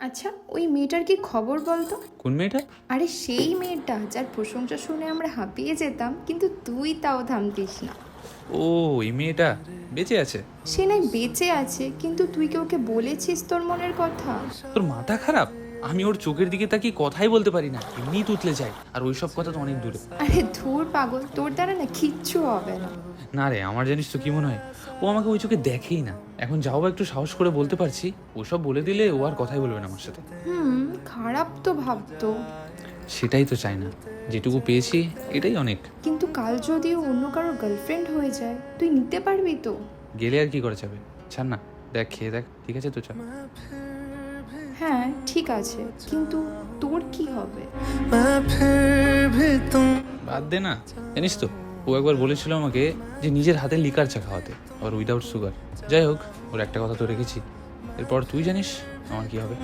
আচ্ছা, ওই মেয়েটার কি খবর বলতো? কোন মেয়েটা? আরে সেই মেয়েটা যার প্রশংসা শুনে আমরা হাঁপিয়ে যেতাম, কিন্তু তুই তাও থামতিস না। ও, এই মেয়েটা বেঁচে আছে? সে নাই বেঁচে আছে, কিন্তু তুই কি ওকে বলেছিস তোর মনের কথা? তোর মাথা খারাপ? আমি ওর চোখের দিকে তাকিয়ে কথাই বলতে পারি না, এমনি তুতলে যাই। আর ওইসব কথা তো অনেক দূরে। আরে ধুর পাগল, তোর দ্বারা না কিচ্ছু হবে না। না রে, আমার জানিস তো কি মনে হয়, ও আমাকে ওই চোখে দেখেই না। এখন যাও বা একটু সাহস করে বলতে পারছি, ওসব বলে দিলে ও আর কথাই বলবে না আমার সাথে। খারাপ তো ভাবতো। সেটাই তো চাই না, যেটুকু পেয়েছি এটাই অনেক। কিন্তু কাল যদি ও অন্য কারোর গার্লফ্রেন্ড হয়ে যায়, তুই নিতে পারবি তো? গেলে আর কি করা যাবে, ছাড় না। দেখ, খেয়ে দেখ, ঠিক আছে তো, চল। হ্যাঁ ঠিক আছে, কিন্তু তোর কি হবে? বাদ দে না। জানিস তো, ও একবার বলেছিল আমাকে যে নিজের হাতে লিকার চা খাওয়াতে, আবার উইদাউট সুগার। যাই হোক, ওর একটা কথা তো রেখেছি। এরপর তুই জানিস আমার কি হবে।